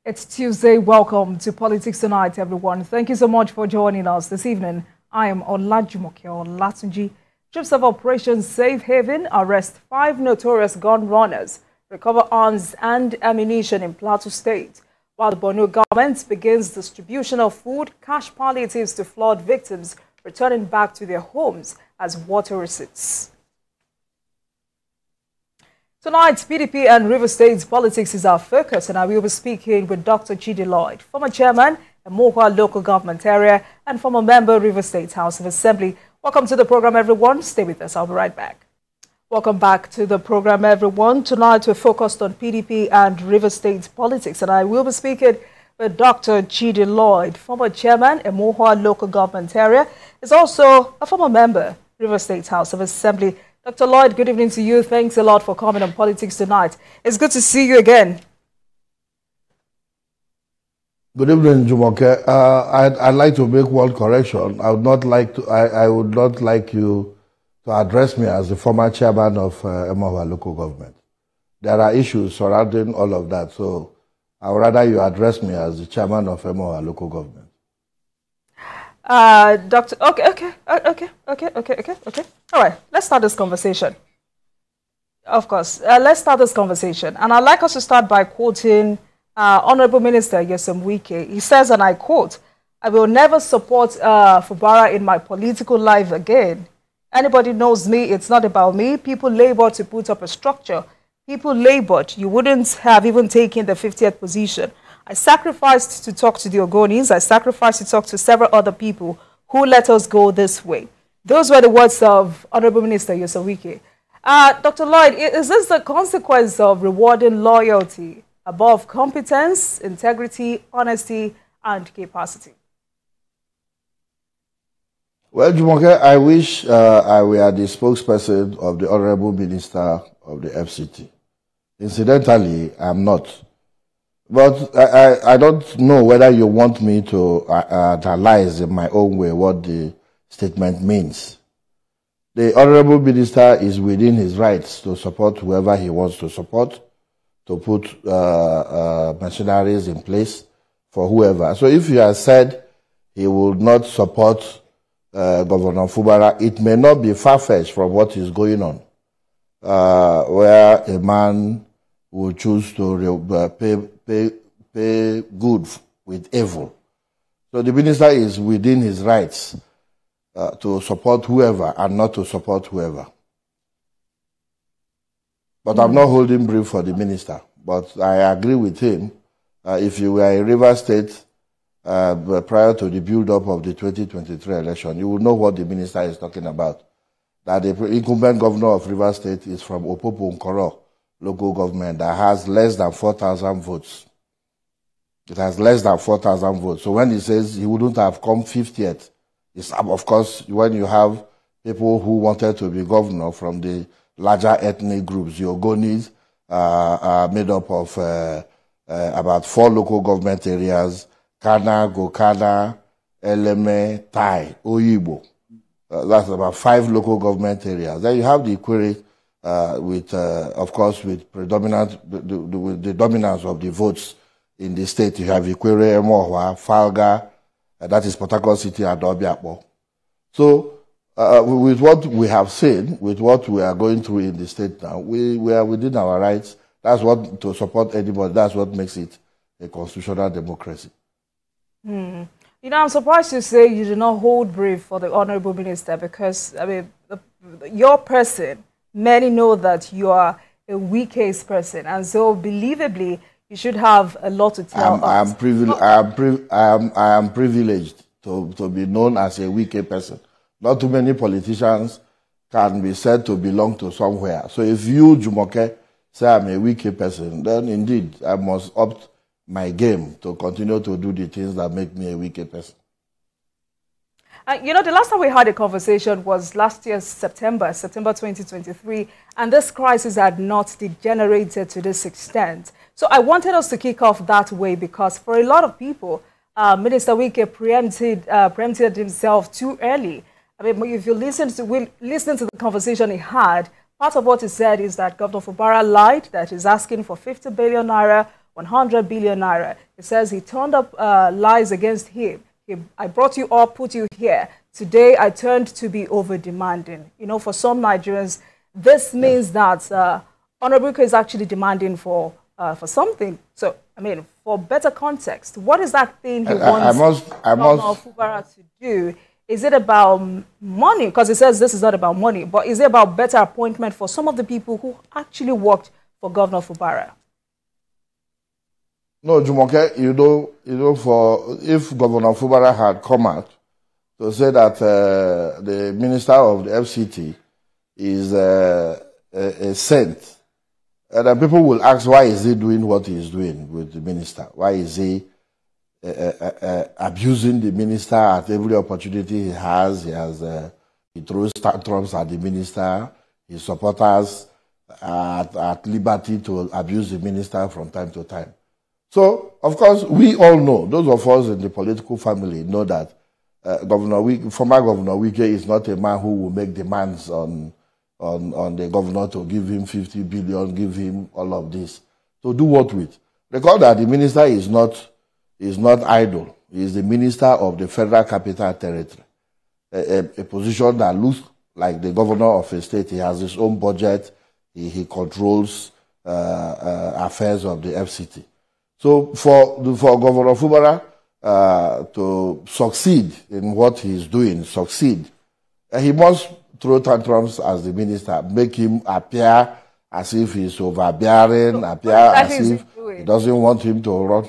It's Tuesday. Welcome to Politics Tonight, everyone. Thank you so much for joining us this evening. I am Olajumoke Olatunji. Troops of Operation Safe Haven arrest 5 notorious gun runners, recover arms and ammunition in Plateau State, while the Borno government begins distribution of food, cash palliatives to flood victims returning back to their homes as water recedes. Tonight, PDP and River State's politics is our focus, and I will be speaking with Dr. Chidi Llyod, former chairman of Mohua local government area and former member River State House of Assembly. Welcome to the program, everyone. Stay with us. I'll be right back. Welcome back to the program, everyone. Tonight, we're focused on PDP and River State's politics, and I will be speaking with Dr. Chidi Llyod, former chairman of Mohua local government area, is also a former member River State House of Assembly. Dr. Llyod, good evening to you. Thanks a lot for coming on Politics Tonight. It's good to see you again. Good evening, Jumoke. I'd like to make one correction. I would not like you to address me as the former chairman of Mohua local government. There are issues surrounding all of that, so I would rather you address me as the chairman of Mohua local government. Doctor, okay. All right, let's start this conversation. Of course, let's start this conversation. And I'd like us to start by quoting Honorable Minister Nyesom Wike. He says, and I quote, "I will never support Fubara in my political life again. Anybody knows me, it's not about me. People labored to put up a structure. People labored. You wouldn't have even taken the 50th position. I sacrificed to talk to the Ogonis. I sacrificed to talk to several other people who let us go this way." Those were the words of Honorable Minister Nyesom Wike. Dr. Llyod, is this the consequence of rewarding loyalty above competence, integrity, honesty, and capacity? Well, Jumoke, I wish I were the spokesperson of the Honorable Minister of the FCT. Incidentally, I'm not. But I don't know whether you want me to analyze in my own way what the statement means. The Honorable Minister is within his rights to support whoever he wants to support, to put machineries in place for whoever. So if you have said he will not support Governor Fubara, it may not be far-fetched from what is going on, where a man will choose to pay good with evil. So the minister is within his rights to support whoever and not to support whoever. But I'm not holding brief for the minister. But I agree with him. If you were in River State prior to the build-up of the 2023 election, you will know what the minister is talking about. That the incumbent governor of River State is from Opopo Nkoro local government that has less than 4,000 votes. It has less than 4,000 votes. So when he says he wouldn't have come 50th, it's, of course, when you have people who wanted to be governor from the larger ethnic groups, the Ogonis are made up of about 4 local government areas: Kana, Gokana, Eleme, Tai, Oyibo. That's about 5 local government areas. Then you have the Ikwere, of course, with the dominance of the votes in the state. You have Ikwere, Mohua, Falga, that is Port Harcourt City, and Obiakpo. So, with what we have seen, with what we are going through in the state now, we are within our rights. That's what, to support anybody, that's what makes it a constitutional democracy. You know, I'm surprised to say you do not hold brief for the Honorable Minister because, I mean, your person, many know that you are a weak-case person, and so believably, you should have a lot to tell us. I am privileged to be known as a weak person. Not too many politicians can be said to belong to somewhere. So if you, Jumoke, say I'm a weak person, then indeed I must opt my game to continue to do the things that make me a weak person. You know, the last time we had a conversation was last year, September 2023, and this crisis had not degenerated to this extent. So I wanted us to kick off that way because for a lot of people, Minister Wike preempted himself too early. I mean, if you listen to the conversation he had, part of what he said is that Governor Fubara lied, that he's asking for 50 billion naira 100 billion naira. It says he turned up lies against him. I brought you up, put you here. Today, I turned to be over-demanding. You know, for some Nigerians, this means that Honorable is actually demanding for something. So, I mean, for better context, what is that thing he wants Fubara to do? Is it about money? Because it says this is not about money, but is it about better appointment for some of the people who actually worked for Governor Fubara? No, Jumoke, you know, if Governor Fubara had come out to say that the minister of the FCT is a saint, and then people will ask, why is he doing what he is doing with the minister? Why is he abusing the minister at every opportunity he has? He throws tantrums at the minister. His supporters are at liberty to abuse the minister from time to time. So, of course, we all know, those of us in the political family know that former Governor Wike is not a man who will make demands on the governor to give him 50 billion, give him all of this. To do what with? Recall that the minister is not idle. He is the minister of the Federal Capital Territory, a position that looks like the governor of a state. He has his own budget. He controls affairs of the FCT. So for Governor Fubara to succeed in what he's doing, he must throw tantrums as the minister, make him appear as if he's overbearing, as if he doesn't want him to run.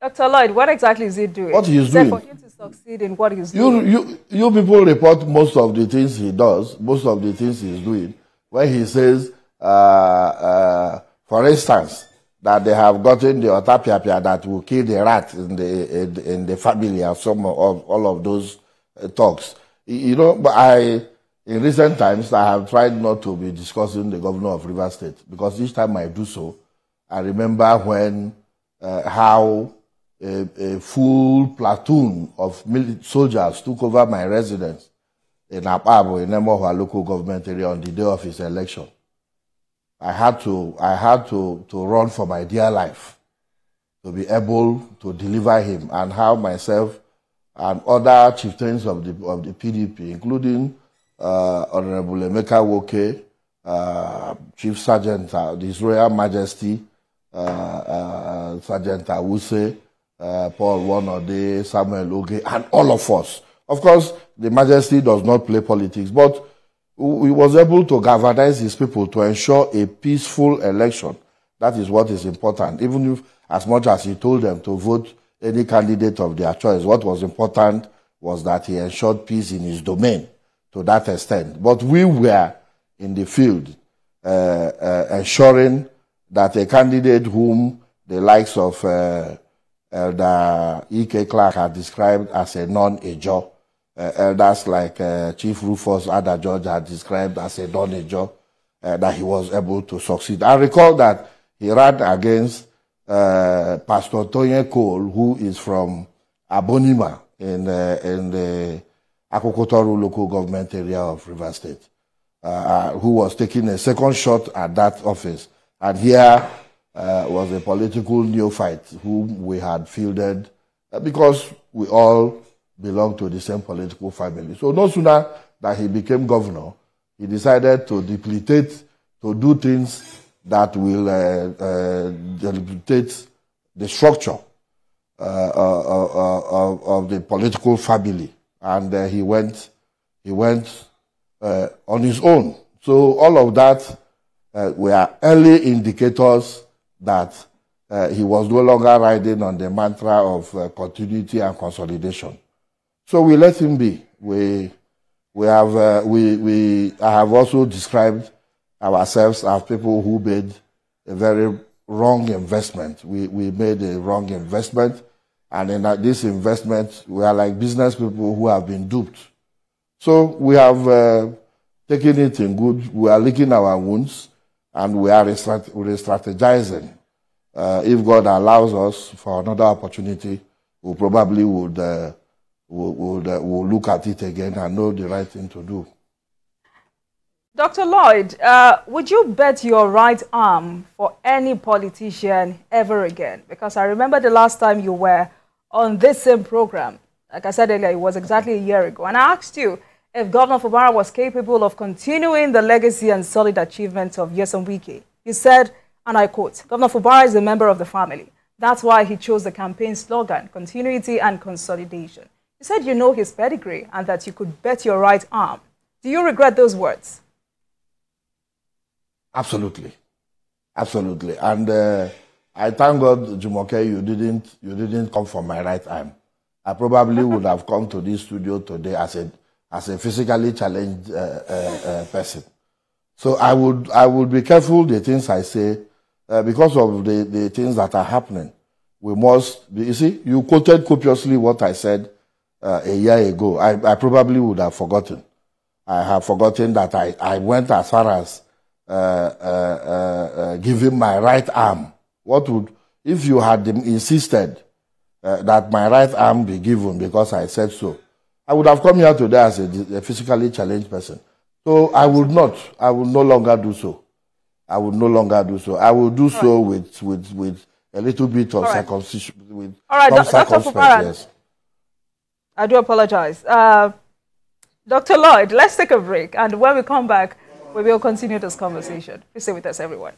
Dr. Lloyd, what exactly is he doing? What he's doing. For him to succeed in what he's doing. You people report most of the things he does, most of the things he's doing, when he says, for instance, that they have gotten the otapia that will kill the rat in the family of all of those talks. You know, but in recent times, I have tried not to be discussing the governor of Rivers State, because each time I do so, I remember when how a full platoon of soldiers took over my residence in Apabo, in Emohua local government area, on the day of his election. I had to run for my dear life to be able to deliver him, and how myself and other chieftains of the PDP, including Honorable Emeka Woke, Chief Sergeant, His Royal Majesty, Sergeant Awuse, Paul Wanode, Samuel Oge, and all of us. Of course, the Majesty does not play politics, but he was able to galvanize his people to ensure a peaceful election. That is what is important. Even if, as much as he told them to vote any candidate of their choice, what was important was that he ensured peace in his domain to that extent. But we were in the field ensuring that a candidate whom the likes of Elder E.K. Clark had described as a non-Ejo, elders like Chief Rufus Ada George had described as a non-Ejo, that he was able to succeed. I recall that he ran against Pastor Tonye Cole, who is from Abonima in the Akokotoru local government area of Rivers State, who was taking a second shot at that office. And here was a political neophyte whom we had fielded because we all belong to the same political family. So no sooner that he became governor, he decided to debilitate, to do things that will debilitate the structure of the political family. And he went on his own. So all of that were early indicators that he was no longer riding on the mantra of continuity and consolidation. So we let him be. I have also described ourselves as people who made a very wrong investment. We made a wrong investment, and in this investment, we are like business people who have been duped. So we have taken it in good. We are licking our wounds, and we are re-strategizing. If God allows us for another opportunity, we probably would look at it again and know the right thing to do. Dr. Lloyd, would you bet your right arm for any politician ever again? Because I remember the last time you were on this same program, like I said earlier, it was exactly a year ago, and I asked you if Governor Fubara was capable of continuing the legacy and solid achievements of Nyesom Wike. You said, and I quote, Governor Fubara is a member of the family. That's why he chose the campaign slogan, continuity and consolidation. You said you know his pedigree and that you could bet your right arm. Do you regret those words? Absolutely, absolutely. And I thank God, Jumoke, you didn't come for my right arm. I probably would have come to this studio today as a physically challenged person. So I would be careful the things I say because of the things that are happening. We must be, you see, you quoted copiously what I said a year ago. I probably would have forgotten. I have forgotten that I went as far as giving my right arm. What would, if you had insisted that my right arm be given because I said so, I would have come here today as a physically challenged person. So I would not. I will no longer do so. I would no longer do so. I will do so with a little bit of circumcision. With some circumspect, yes. I do apologize. Dr. Lloyd, let's take a break. And when we come back, we will continue this conversation. Please stay with us, everyone.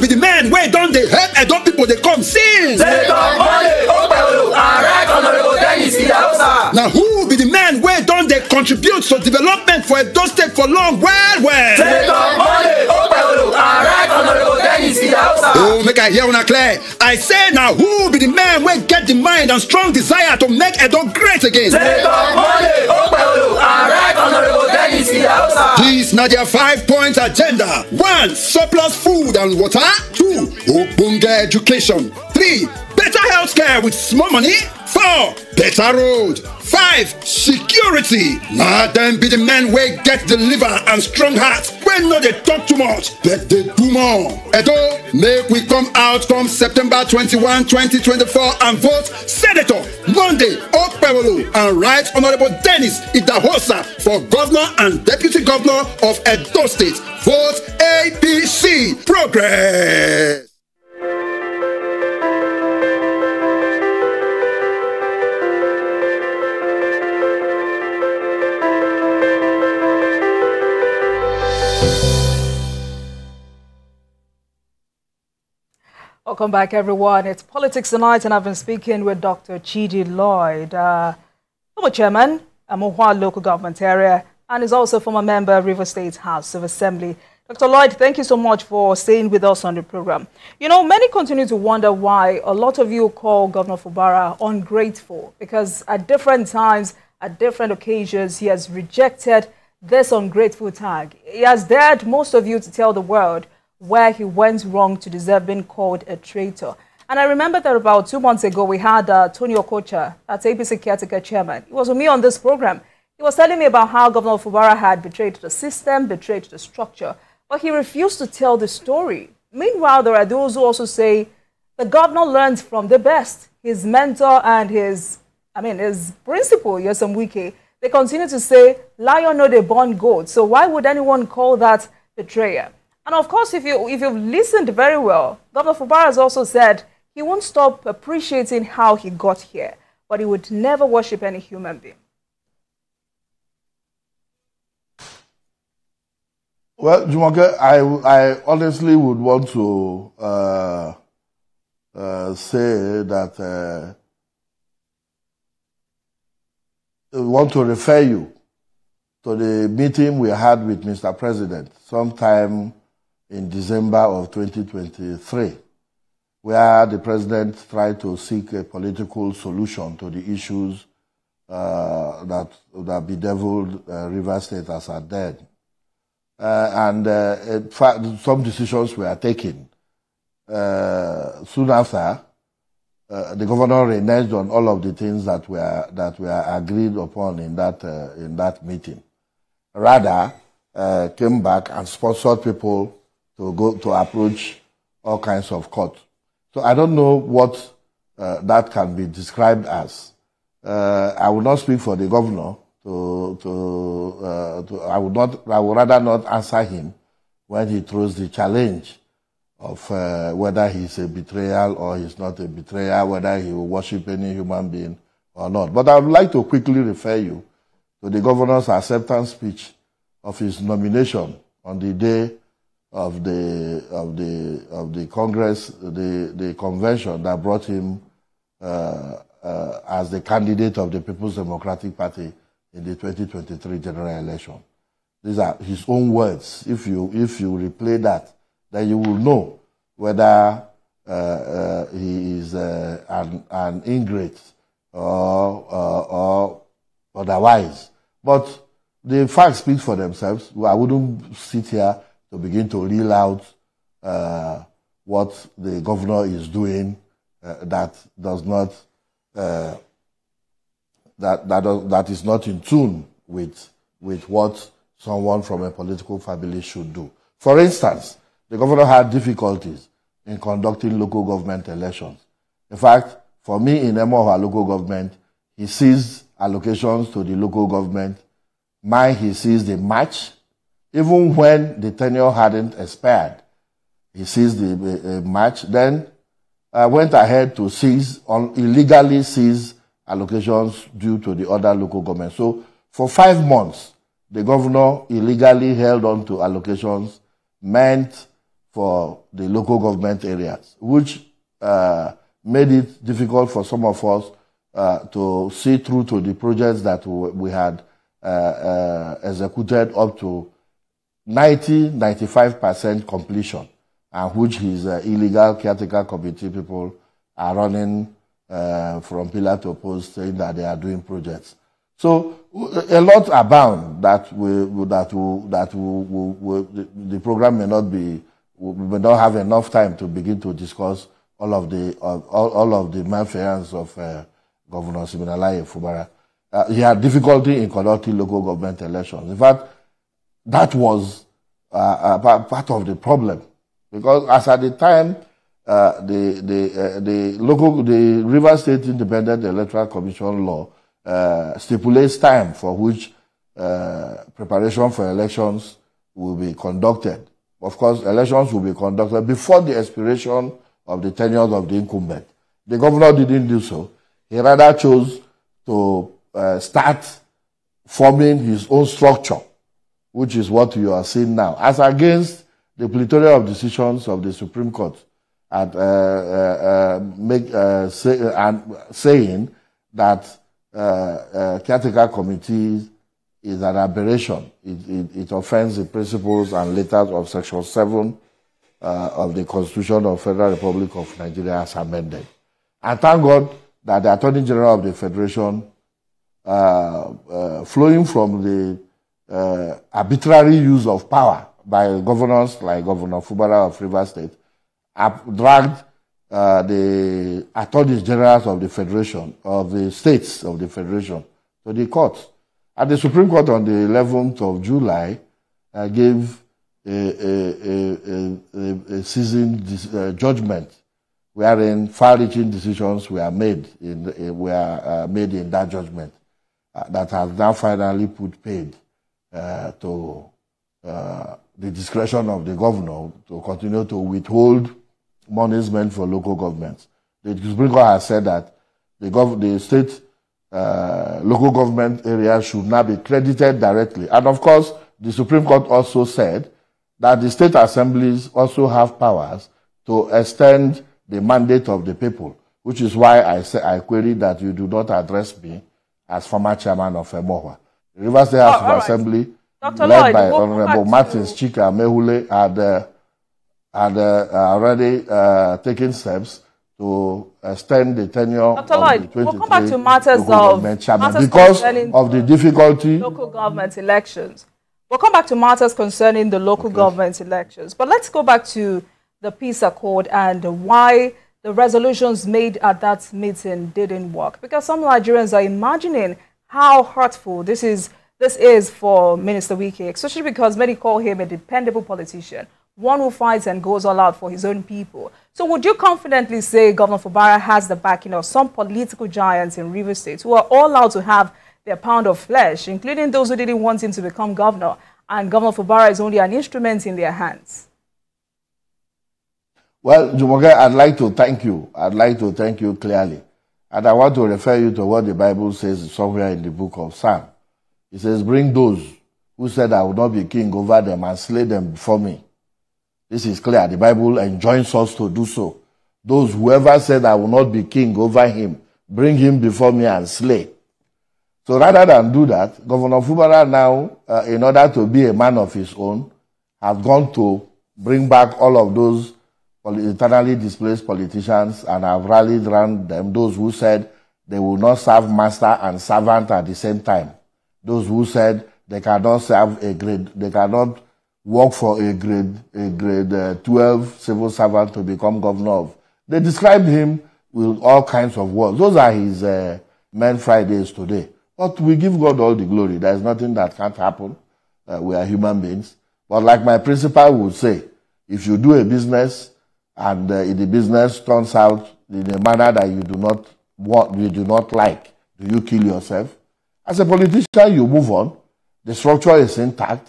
With the man where don't they help and don't people they come sing. Now who be the man where don't they contribute to development for Edo State for long? Well. Oh, make I hear una clear. I say now who be the man where get the mind and strong desire to make Edo great again? This na their 5-point agenda. 1. Surplus food and water. 2. Obunge education. 3. Better healthcare with small money. 4. Better road. 5. Security. Now then be the men where get the liver and strong heart. When no they talk too much, but they do more. Edo, make we come out come September 21, 2024 and vote Senator Monday Okpewolo and Right Honorable Dennis Idahosa for Governor and Deputy Governor of Edo State. Vote APC. Progress. Welcome back, everyone. It's Politics Tonight, and I've been speaking with Dr. Chidi Llyod, former chairman, Amohua local government area, and is also former member of River State House of Assembly. Dr. Llyod, thank you so much for staying with us on the program. You know, many continue to wonder why a lot of you call Governor Fubara ungrateful, because at different times, at different occasions, he has rejected this ungrateful tag. He has dared most of you to tell the world where he went wrong to deserve being called a traitor. And I remember that about 2 months ago, we had Tony Okocha, that's APC caretaker chairman. He was with me on this program. He was telling me about how Governor Fubara had betrayed the system, betrayed the structure, but he refused to tell the story. Meanwhile, there are those who also say the governor learned from the best. His mentor and his principal, Nyesom Wike, they continue to say, lion no dey born goat. So why would anyone call that betrayal? And of course, if you've listened very well, Governor Fubara has also said he won't stop appreciating how he got here, but he would never worship any human being. Well, Jumoke, I honestly would want to say that I want to refer you to the meeting we had with Mr. President sometime in December of 2023, where the president tried to seek a political solution to the issues that bedeviled River State as at then. In fact, some decisions were taken. Soon after, the governor reneged on all of the things that were agreed upon in that meeting. Rather, came back and sponsored people to go to approach all kinds of court. So I don't know what that can be described as. I will not speak for the governor. I would rather not answer him when he throws the challenge of whether he's a betrayal or he's not a betrayer, whether he will worship any human being or not. But I would like to quickly refer you to the governor's acceptance speech of his nomination on the day of the Congress, the convention that brought him as the candidate of the People's Democratic Party in the 2023 general election. These are his own words. If you replay that, then you will know whether he is an ingrate or otherwise. But the facts speak for themselves. I wouldn't sit here to begin to reel out what the governor is doing that does not that is not in tune with what someone from a political family should do. For instance, the governor had difficulties in conducting local government elections. In fact, for me in Emohua local government, he seized allocations to the local government. Mine, he seized the match. Even when the tenure hadn't expired, he seized the match. Then went ahead to illegally seize allocations due to the other local government. So for 5 months, the governor illegally held on to allocations meant for the local government areas, which made it difficult for some of us to see through to the projects that we had executed up to 95% completion, and which his illegal caretaker committee people are running from pillar to post, saying that they are doing projects. So a lot abound that the program may not have enough time to begin to discuss all of the malfeasance of Governor Siminalayi Fubara. He had difficulty in conducting local government elections. In fact, that was part of the problem, because as at the time, the Rivers State Independent Electoral Commission law stipulates time for which preparation for elections will be conducted. Of course, elections will be conducted before the expiration of the tenure of the incumbent. The governor didn't do so. He rather chose to start forming his own structure, which is what you are seeing now, as against the plethora of decisions of the Supreme Court at saying that caretaker committee is an aberration. It offends the principles and letters of Section 7 of the Constitution of Federal Republic of Nigeria as amended. And thank God that the Attorney General of the Federation, flowing from the arbitrary use of power by governors like Governor Fubara of Rivers State, dragged the attorneys generals of the Federation, of the states of the Federation, to the court. And the Supreme Court on the 11th of July gave a seasoned judgment wherein far-reaching decisions were made in that judgment that has now finally put paid to the discretion of the governor to continue to withhold monies meant for local governments. The Supreme Court has said that the state local government areas should not be credited directly. And of course, the Supreme Court also said that the state assemblies also have powers to extend the mandate of the people, which is why I query that you do not address me as former chairman of Emohua. The Rivers State House of Assembly, led by Honorable Martins Chika Mehule, had already taken steps to extend the tenure of the 23 we'll come back to matters because of the difficulty. Local government elections. We'll come back to matters concerning the local government elections. But let's go back to the peace accord and why the resolutions made at that meeting didn't work. Because some Nigerians are imagining how hurtful this this is for Minister Wike, especially because many call him a dependable politician, one who fights and goes all out for his own people. So would you confidently say Governor Fubara has the backing of some political giants in Rivers State who are all out to have their pound of flesh, including those who didn't want him to become governor, and Governor Fubara is only an instrument in their hands? Well, Jumoke, I'd like to thank you. I'd like to thank you clearly. And I want to refer you to what the Bible says somewhere in the book of Psalm. It says, bring those who said I will not be king over them and slay them before me. This is clear. The Bible enjoins us to do so. Those whoever said I will not be king over him, bring him before me and slay. So rather than do that, Governor Fubara now, in order to be a man of his own, has gone to bring back all of those internally displaced politicians and have rallied around them, those who said they will not serve master and servant at the same time. Those who said they cannot serve a grade, they cannot work for a grade 12 civil servant to become governor of. They described him with all kinds of words. Those are his Men Fridays today. But we give God all the glory. There is nothing that can't happen. We are human beings. But like my principal would say, if you do a business and if the business turns out in a manner that you do not want, you do not like, do you kill yourself? As a politician, you move on. The structure is intact.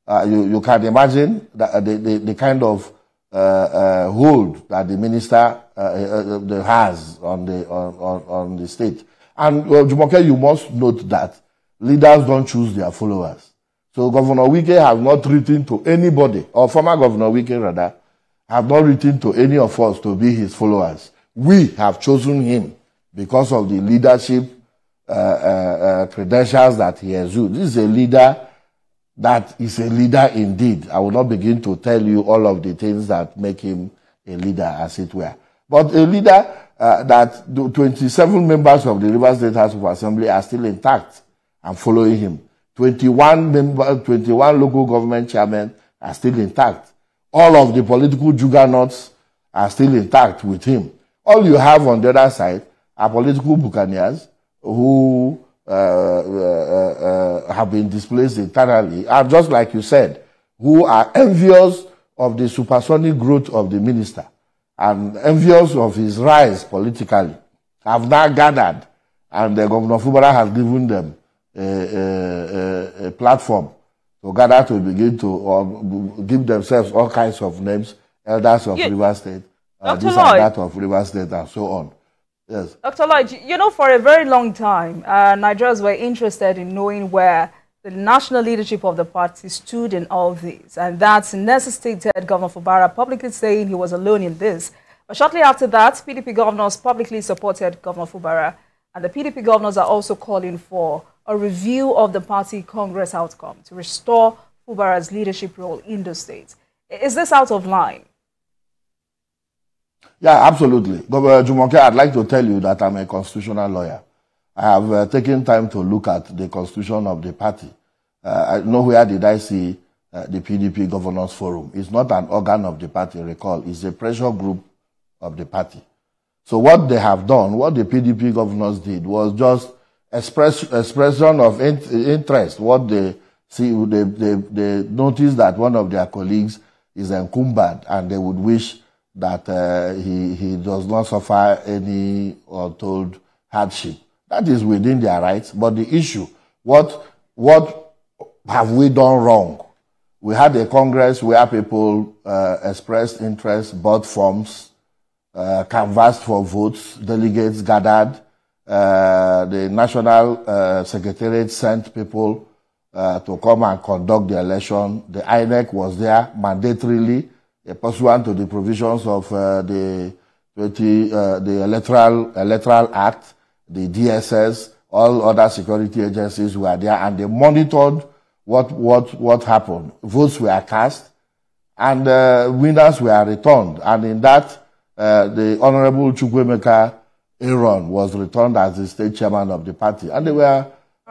You can imagine the kind of hold that the minister has on the state. And Jumoke, you must note that leaders don't choose their followers. So Governor Wike has not written to anybody, or former Governor Wike rather, have not written to any of us to be his followers. We have chosen him because of the leadership credentials that he has used. This is a leader that is a leader indeed. I will not begin to tell you all of the things that make him a leader, as it were. But a leader that the 27 members of the Rivers State House of Assembly are still intact and following him. 21 local government chairmen are still intact. All of the political juggernauts are still intact with him. All you have on the other side are political buccaneers who have been displaced internally, and just like you said, who are envious of the supersonic growth of the minister and envious of his rise politically, have now gathered, and the Governor Fubara has given them a platform to gather to begin to give themselves all kinds of names, elders of Rivers State, this and that of Rivers State, and so on. Yes. Dr. Llyod, you know, for a very long time, Nigerians were interested in knowing where the national leadership of the party stood in all this. And that's necessitated Governor Fubara publicly saying he was alone in this. But shortly after that, PDP governors publicly supported Governor Fubara. And the PDP governors are also calling for a review of the party Congress outcome to restore Fubara's leadership role in the state. Is this out of line? Yeah, absolutely. Governor Jumoke, I'd like to tell you that I'm a constitutional lawyer. I have taken time to look at the constitution of the party. Nowhere did I see the PDP Governors Forum. It's not an organ of the party, recall. It's a pressure group of the party. So what they have done, what the PDP governors did, was just expression of interest. What they see, they noticed that one of their colleagues is encumbered, and they would wish that he does not suffer any untold hardship. That is within their rights. But the issue, what have we done wrong? We had a Congress where people expressed interest, bought forms, canvassed for votes, delegates gathered. The National Secretariat sent people to come and conduct the election. The INEC was there mandatorily, pursuant to the provisions of the Electoral Act, the DSS, all other security agencies were there, and they monitored what happened. Votes were cast, and winners were returned. And in that, the Honorable Chukwuemeka Aaron was returned as the state chairman of the party, and they were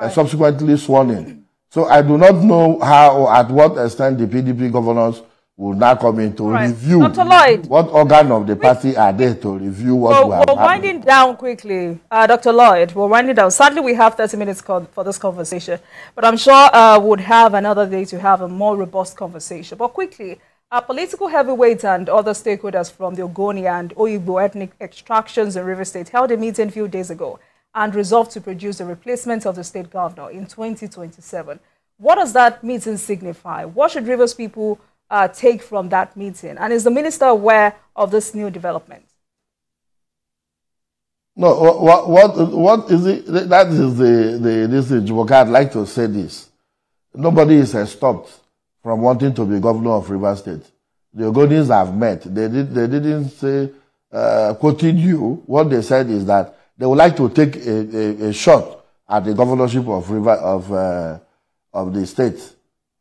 subsequently sworn in. So I do not know how or at what extent the PDP governors will now come in to review. Dr. Lloyd, what organ of the party are there to review what we have We're winding down quickly. Dr. Lloyd, we're winding down. Sadly, we have 30 minutes for this conversation, but I'm sure we'd have another day to have a more robust conversation. But quickly, political heavyweights and other stakeholders from the Ogoni and Oyigbo ethnic extractions in River State held a meeting a few days ago and resolved to produce a replacement of the state governor in 2027. What does that meeting signify? What should Rivers people take from that meeting? And is the minister aware of this new development? No, what is it? That is this Jumoke. I'd like to say this. Nobody is stopped from wanting to be governor of Rivers State. The Ogonis have met. They didn't say, quoting you, what they said is that they would like to take a shot at the governorship of the state.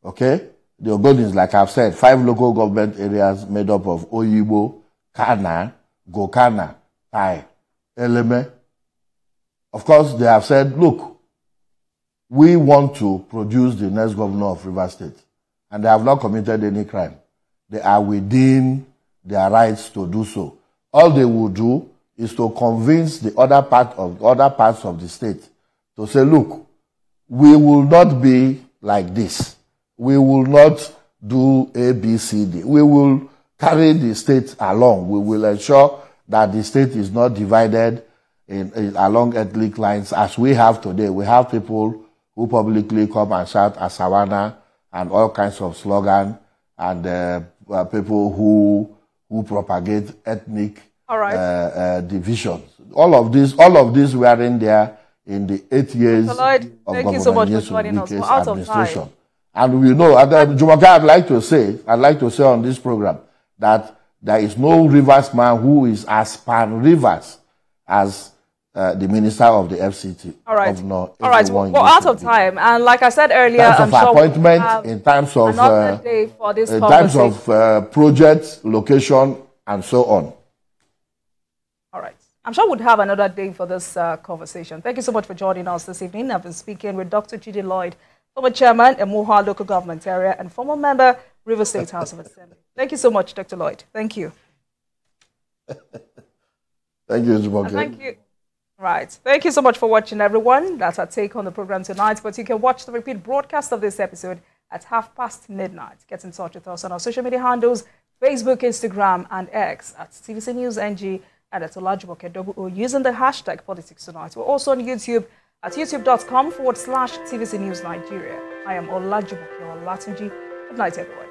Okay? The Ogonis, like I've said, 5 local government areas made up of Oyibo, Kana, Gokana, Tai, Eleme. Of course, they have said, look, we want to produce the next governor of Rivers State. And they have not committed any crime. They are within their rights to do so. All they will do is to convince the other parts of the state to say, look, we will not be like this. We will not do A, B, C, D. We will carry the state along. We will ensure that the state is not divided along ethnic lines as we have today. We have people who publicly come and shout Asawana and all kinds of slogans, and people who propagate ethnic divisions. All of this were in there in the 8 years of Governor Wike's administration. And we know, Jumoke, I'd like to say on this program that there is no Rivers man who is as pan-Rivers as the minister of the FCT. All right. We're out of time. And like I said earlier, in terms of project, location, and so on. All right. I'm sure we'll have another day for this conversation. Thank you so much for joining us this evening. I've been speaking with Dr. Chidi Llyod, former chairman, Emoha local government area, and former member, River State House of Assembly. Thank you so much, Dr. Llyod. Thank you. Thank you, Jumoke. Thank you. Right. Thank you so much for watching, everyone. That's our take on the program tonight. But you can watch the repeat broadcast of this episode at midnight. Get in touch with us on our social media handles, Facebook, Instagram, and X at TVC News NG and at Olajumoke using the hashtag Politics Tonight. We're also on YouTube at youtube.com/TVC News Nigeria. I am Olajumoke Olatunji. Good night, everyone.